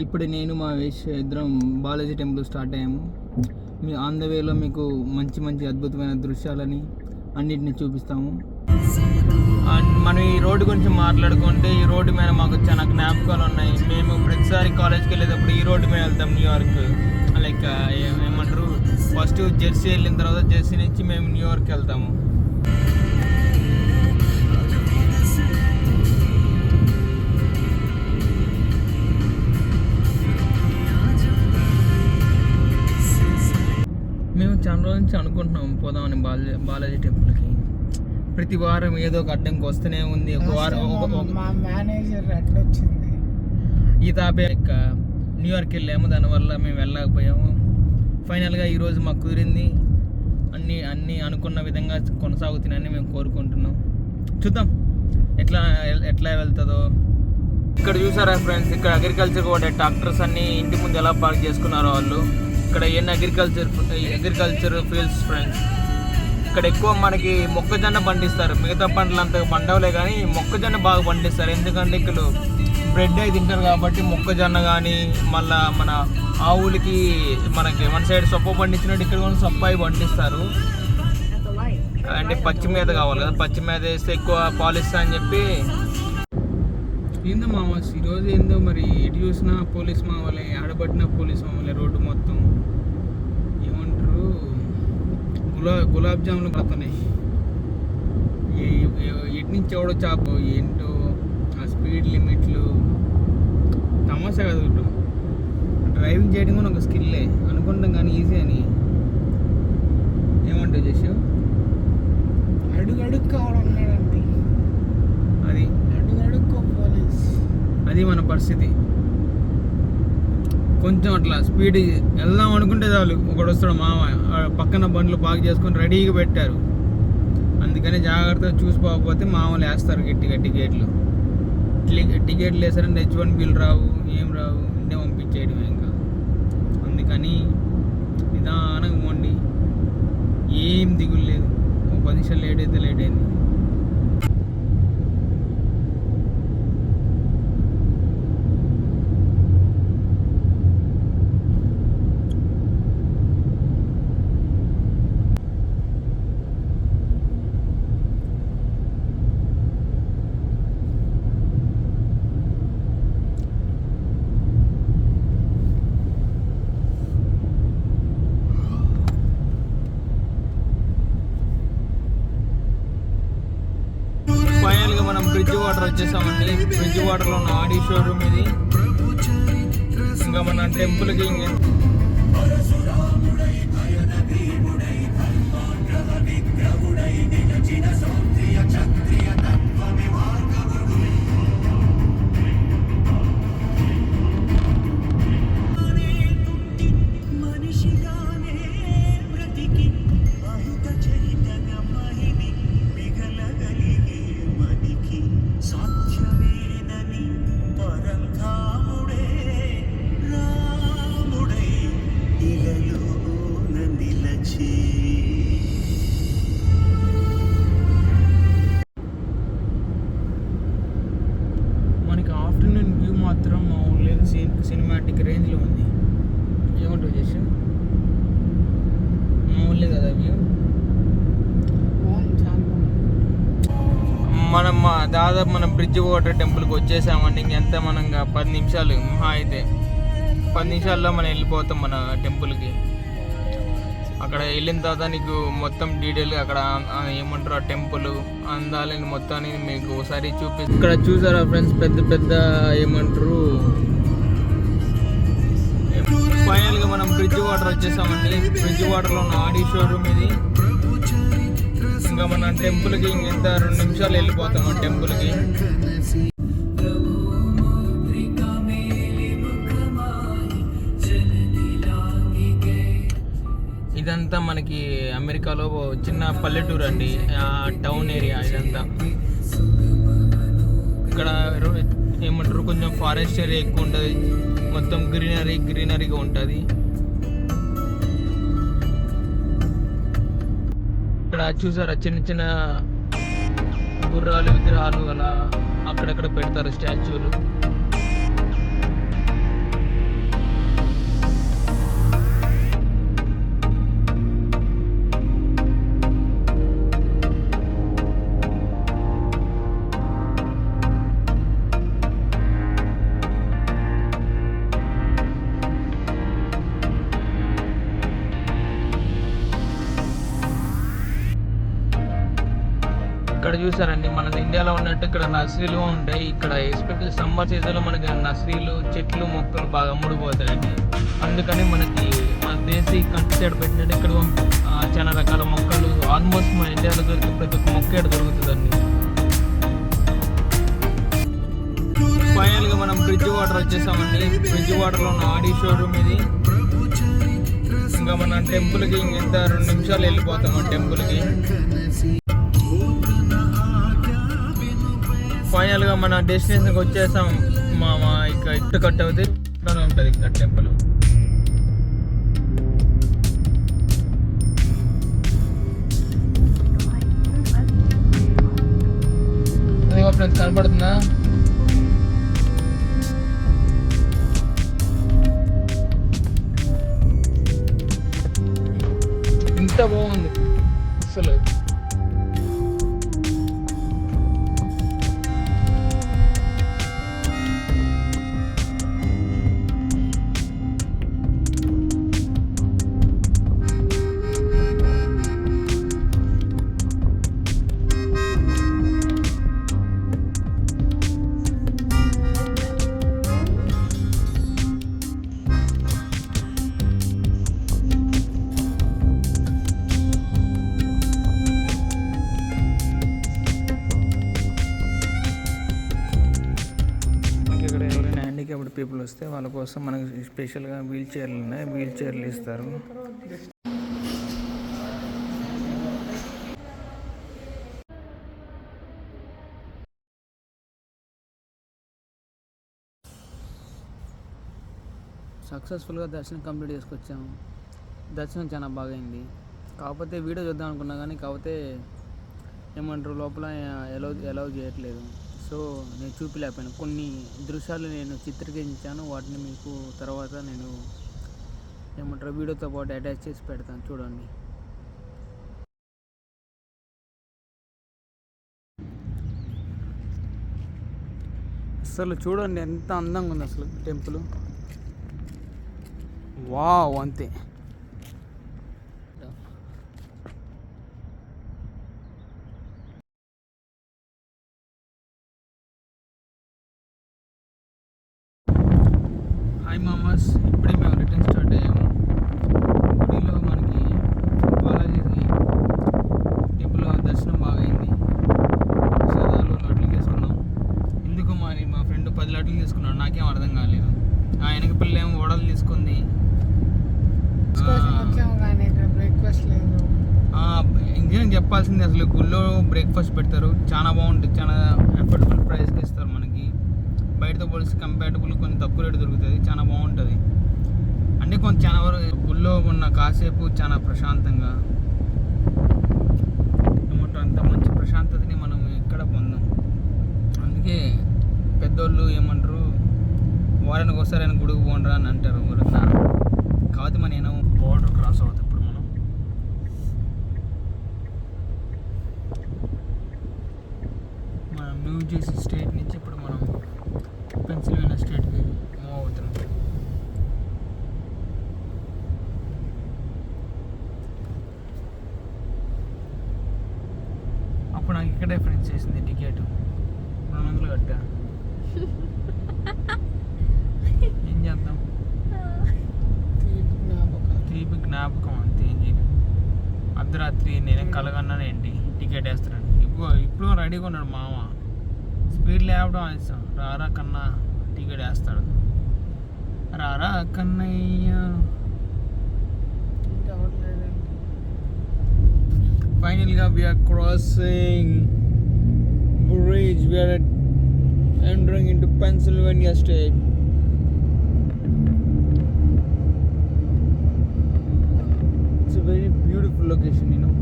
ఇప్పుడు నేను మా వేష్ ఇద్దరం బాలాజీ టెంపుల్ స్టార్ట్ అయ్యాము. మీ ఆన్ ద వేలో మీకు మంచి మంచి అద్భుతమైన దృశ్యాలని అన్నిటిని చూపిస్తాము. అండ్ మనం ఈ రోడ్డు గురించి మాట్లాడుకుంటే ఈ రోడ్డు మీద మాకు చాలా జ్ఞాపకాలు ఉన్నాయి. మేము ప్రతిసారి కాలేజ్కి వెళ్ళేటప్పుడు ఈ రోడ్డు మీద వెళ్తాం. న్యూయార్క్ లైక్ ఏమంటారు, ఫస్ట్ జెర్సీ వెళ్ళిన తర్వాత జెర్సీ నుంచి మేము న్యూయార్క్ వెళ్తాము. మేము చాలా రోజుల నుంచి అనుకుంటున్నాం పోదామని బాలాజీ టెంపుల్కి. ప్రతి వారం ఏదో ఒక అడ్డంకి వస్తూనే ఉంది. ఒక వారం మా మేనేజర్ అట్లొచ్చింది. ఈ తాపే న్యూయార్క్ వెళ్ళాము, దానివల్ల మేము వెళ్ళలేకపోయాము. ఫైనల్గా ఈరోజు మాకు కుదిరింది. అన్నీ అనుకున్న విధంగా కొనసాగుతున్నాయని మేము కోరుకుంటున్నాం. చూద్దాం ఎట్లా వెళ్తుందో. ఇక్కడ చూసారా ఫ్రెండ్స్, ఇక్కడ అగ్రికల్చర్ కూడా ట్రాక్టర్స్ అన్నీ ఇంటి ముందు ఎలా పార్క్ చేసుకున్నారో వాళ్ళు. ఇక్కడ ఎన్ని అగ్రికల్చర్ ఫీల్డ్స్ ఫ్రెండ్స్. ఇక్కడ ఎక్కువ మనకి మొక్కజొన్న పండిస్తారు. మిగతా పంటలు అంత పండవలే కానీ మొక్కజొన్న బాగా పండిస్తారు. ఎందుకంటే ఇక్కడ బ్రెడ్ అయి తింటారు కాబట్టి మొక్కజొన్న కానీ, మళ్ళీ మన ఆవులకి మనకి మన సైడ్ సొప్ప పండించినట్టు ఇక్కడ కూడా సొప్ప అయి పండిస్తారు. అంటే పచ్చి మీద కావాలి కదా, పచ్చి మీద వేస్తే ఎక్కువ పాలిస్తా అని చెప్పి. ఏందో మామ ఈరోజు ఏందో మరి ఎటు చూసినా పోలీస్ మామూలే, ఆడబట్టిన పోలీస్ మామూలే. రోడ్డు మొత్తం ఏమంటారు, గులాబ్ జాములు పడుతున్నాయి. ఎటు నుంచి ఎవడో చాపు ఏంటో ఆ స్పీడ్ లిమిట్లు తమాషా కదా. డ్రైవింగ్ చేయడం కూడా ఒక స్కిల్లే అనుకుంటాం కానీ ఈజీ అని. ఏమంటావు చేసావు? అడుగడుక్కు ఉన్నాడండి. అది అడుగడుక్కో పోలీస్. అది మన పరిస్థితి. కొంచెం అట్లా స్పీడ్ వెళ్దాం అనుకుంటే చాలు ఒకడు వస్తాడు మామ, పక్కన బండ్లు పార్క్ చేసుకొని రెడీగా పెట్టారు. అందుకని జాగ్రత్తగా చూసిపోకపోతే మామూలు వేస్తారు గట్టిగా టికెట్లు. టికెట్లు వేసారంటే H1 బిల్ రావు, ఏం రావు, ఇంటే పంపించేయడం ఇంకా. అందుకని నిదానంగా పోండి, ఏం దిగులు లేదు. ఒక 10 నిమిషాలు లేట్ అయితే లేట్ అయింది. ఫైనల్గా మనం బ్రిడ్జ్ వాటర్ వచ్చేసామండి. బ్రిడ్జ్ వాటర్లో ఉన్న ఆడి షోరూమ్ ఇది. ఇంకా మన టెంపుల్కి మాత్రం లేదు, సినిమాటిక్ రేంజ్లో ఉంది. ఏమంటావు చేసి? మామూలే కదా వ్యూ. మనం దాదాపు మనం బ్రిడ్జ్ వాటర్ టెంపుల్కి వచ్చేసామండి. ఇంకెంత మనం 10 నిమిషాలు మహా అయితే 10 నిమిషాల్లో మనం వెళ్ళిపోతాం మన టెంపుల్కి. అక్కడ వెళ్ళిన తర్వాత నీకు మొత్తం డీటెయిల్గా అక్కడ ఏమంటారు ఆ టెంపుల్ అందాలని మొత్తాన్ని మీకు ఒకసారి చూపిస్తాను. ఇక్కడ చూసారా ఫ్రెండ్స్, పెద్ద పెద్ద ఏమంటారు. ఫైనల్గా మనం బ్రిడ్జ్ వాటర్ వచ్చేసామండి. బ్రిడ్జ్ వాటర్లో ఉన్న ఆడి షోరూమ్ ఇది. ఇంకా మన టెంపుల్కి ఇంత 2 నిమిషాలు వెళ్ళిపోతాం ఆ టెంపుల్కి. ఇదంతా మనకి అమెరికాలో చిన్న పల్లెటూరు అండి, టౌన్ ఏరియా ఇదంతా. ఇక్కడ ఏమంటారు కొంచెం ఫారెస్ట్ ఏరియా ఎక్కువ ఉంటుంది, మొత్తం గ్రీనరీగా ఉంటుంది. ఇక్కడ చూసారా చిన్న చిన్న గుర్రాలు విగ్రహాలు అలా అక్కడక్కడ పెడతారు స్టాచ్యూలు. ఇక్కడ చూసారండి, మన ఇండియాలో ఉన్నట్టు ఇక్కడ నర్సరీలు ఉంటాయి. ఇక్కడ ఎస్పెషల్లీ సమ్మర్ సీజన్లో మనకి నర్సరీలు, చెట్లు, మొక్కలు బాగా అమ్ముడుపోతాయండి. అందుకని మనకి మన దేశీ కంట్రీ సైడ్ పెట్టినట్టు ఇక్కడ చాలా రకాల మొక్కలు ఆల్మోస్ట్ మన ఇండియాలో దొరికే ప్రతి ఒక్క మొక్క ఇక్కడ దొరుకుతుందండి. ఫైనల్గా మనం బ్రిడ్జ్ వాటర్ వచ్చేసామండి. బ్రిడ్జ్ వాటర్లో ఉన్న ఆడి షోరూమ్ ఇది. ఇంకా మన టెంపుల్కి ఇంత 2 నిమిషాలు వెళ్ళిపోతాము టెంపుల్కి. ఫైనల్గా మన డెస్టినేషన్కి వచ్చేసాం. మా ఇటు కట్ అవుతే ఉంటుంది ఇక్కడ టెంపుల్. అదిగో ఫ్రెండ్స్, కనపడుతుందా? ఇంత బాగుంది అసలు. హ్యాండిక్యాప్డ్ పీపుల్ వస్తే వాళ్ళ కోసం మనకు స్పెషల్గా వీల్ చైర్లు ఉన్నాయి. వీల్ చైర్లు ఇస్తారు. సక్సెస్ఫుల్గా దర్శనం కంప్లీట్ చేసుకొచ్చాము. దర్శనం చాలా బాగైంది. కాకపోతే వీడియో చూద్దాం అనుకున్నా కానీ కాకపోతే ఏమంటారు లోపల అలౌ చేయట్లేదు. సో నేను చూపిలేకపోయాను. కొన్ని దృశ్యాలు నేను చిత్రీకరించాను. వాటిని మీకు తర్వాత నేను ఏమంటారు వీడియోతో పాటు అటాచ్ చేసి పెడతాను, చూడండి. అసలు చూడండి ఎంత అందంగా ఉంది అసలు టెంపుల్. వావ్, అంతే. హాయ్ మామాస్, ఇప్పుడే మేము రిటర్న్ స్టార్ట్ అయ్యాము. గుడిలో మనకి బాలాజీ టెంపుల్ దర్శనం బాగైంది. ప్రసాదాలు, లడ్లు తీసుకున్నాం. ఎందుకు మా ఫ్రెండ్ 10 లడ్లు తీసుకున్నాడు, నాకేం అర్థం కాలేదు. ఆ వెనక పిల్ల ఏమో వడలు తీసుకుంది. ఇంకేం చెప్పాల్సింది, అసలు గుళ్ళో బ్రేక్ఫాస్ట్ పెడతారు, చాలా బాగుంటుంది. చాలా అఫోర్డబుల్ ప్రైస్కి ఇస్తారు మనకి. బయటతో పోలిసి కంపాటబుల్ కొంచెం తక్కువ రేటు దొరుకుతుంది. చాలా బాగుంటుంది. అంటే కొంచెం చాలా వరకు గుళ్ళో ఉన్న కాసేపు చాలా ప్రశాంతంగా ఏమంటారు, అంత మంచి ప్రశాంతతని మనం ఎక్కడ పొందాం. అందుకే పెద్దోళ్ళు ఏమంటారు, వారానికి ఒకసారి ఆయన గుడికి పోండ్రా అని అంటారు. కాకపోతే నేను బోర్డర్ క్రాస్ అవుతుంది. ఇప్పుడు మనం న్యూ జెర్సీ స్టేట్ నుంచి ఇప్పుడు మనం పెన్సిల్వేనియా స్టేట్కి మూవ్ అవుతున్నాం. అప్పుడు నాకు ఇక్కడే ఫ్రెండ్స్ చేసింది టికెట్ 200 కట్టా. ఏం చేద్దాం, తీపి జ్ఞాపకం అంతే. ఏం చేయను. అర్ధరాత్రి నేనే కలగన్నాను ఏంటి టికెట్ వేస్తాను. ఇప్పుడు రెడీగా ఉన్నాడు మామ. స్పీడ్ లేవడం ఆలస్యం. రారా కన్నా టికెట్ వేస్తాడు. రారా కన్నయ్య. ఫైనల్గా we are crossing bridge. We are entering into Pennsylvania state. It's a very beautiful location, you know.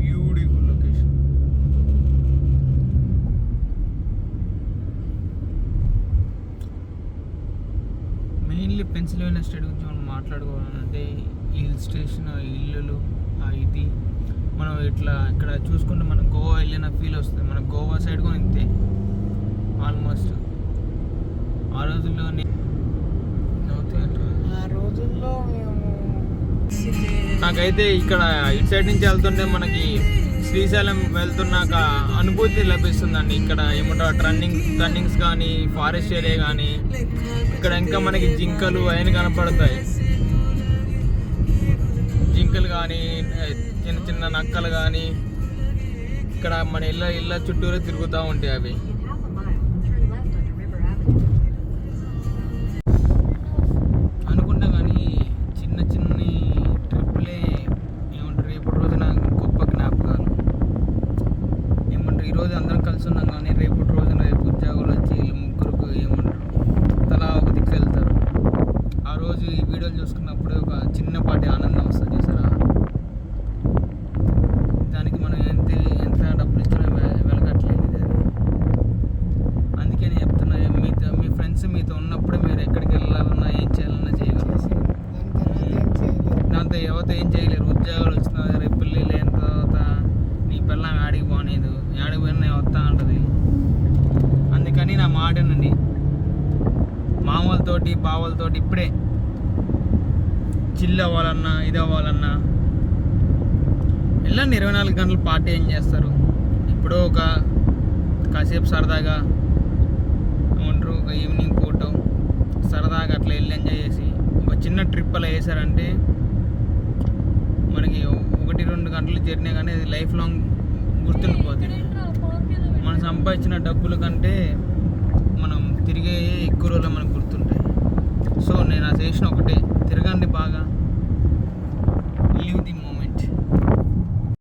Beautiful location. Mainly Pennsylvania state గురించి మనం మాట్లాడుకోవాలంటే హిల్ స్టేషన్, ఇల్లులు, ఇది మనం ఇట్లా ఇక్కడ చూసుకుంటే మనం గోవా వెళ్ళిన ఫీల్ వస్తుంది. మన గోవా సైడ్ కూడా ఇంతే ఆల్మోస్ట్. ఆ రోజుల్లో నాకైతే ఇక్కడ ఇటు సైడ్ నుంచి వెళ్తుంటే మనకి శ్రీశైలం వెళ్తున్నాక అనుభూతి లభిస్తుందండి. ఇక్కడ ఏమంటారు టర్నింగ్స్ కానీ ఫారెస్ట్ ఏరియా కానీ ఇక్కడ ఇంకా మనకి జింకలు అవన్నీ కనపడతాయి. జింకలు కానీ చిన్న చిన్న నక్కలు కానీ ఇక్కడ మన ఇళ్ళ చుట్టూరు తిరుగుతూ ఉంటాయి. అవి అనుకుంటా కానీ చిన్న చిన్ని ట్రిప్పులే ఏమంటారు రేపటి రోజున గొప్ప జ్ఞాపకాలు. ఏమంటారు ఈరోజు అందరం కలిసి ఉన్నాం కానీ రేపటి రోజున రేపు ఉద్యోగాలు వచ్చి వీళ్ళు ముగ్గురికి ఏమంటారు తలా ఒక దిక్కు వెళ్తారు. ఆ రోజు ఈ వీడియోలు చూసుకున్నప్పుడు ఒక చిన్నపాటి ఆనందం వస్తుంది చూసారా. దానికి మనం ఎంత డబ్బులు ఇచ్చినా వెలగట్లేదు ఇది. అందుకే నేను చెప్తున్నా మీ ఫ్రెండ్స్ మీతో ఉన్నప్పుడు మీరు ఎక్కడికి వెళ్ళాలన్నా ఏం చేయాలన్నా చేయగలరు. దాంతో ఎవరితో ఏం చేయలేరు. ఉద్యోగాలు వచ్చిన రేపు పెళ్ళి లేని తర్వాత నీ పిల్లం ఆడికి పోనేదు, ఆడికి పోయినా వస్తా ఉంటుంది. అందుకని నా మాటనండి, మామూలతోటి బావలతోటి ఇప్పుడే చిల్ అవ్వాలన్నా ఇది అవ్వాలన్నా వెళ్ళండి. 24 గంటలు పార్టీ ఏం చేస్తారు. ఇప్పుడు కాసేపు సరదాగా ఏమంటారు ఒక ఈవినింగ్ పూట సరదాగా అట్లా వెళ్ళి ఎంజాయ్ చేసి ఒక చిన్న ట్రిప్ అలా వేసారంటే మనకి 1-2 గంటలు జర్నీ కానీ అది లైఫ్ లాంగ్ గుర్తుండిపోతుంది. మనం సంపాదించిన డబ్బుల కంటే మనం తిరిగే ఎక్కువ రోజులు మనకు గుర్తుంటాయి. సో నేను ఆ చేసిన ఒకటే, తిరగండి బాగా.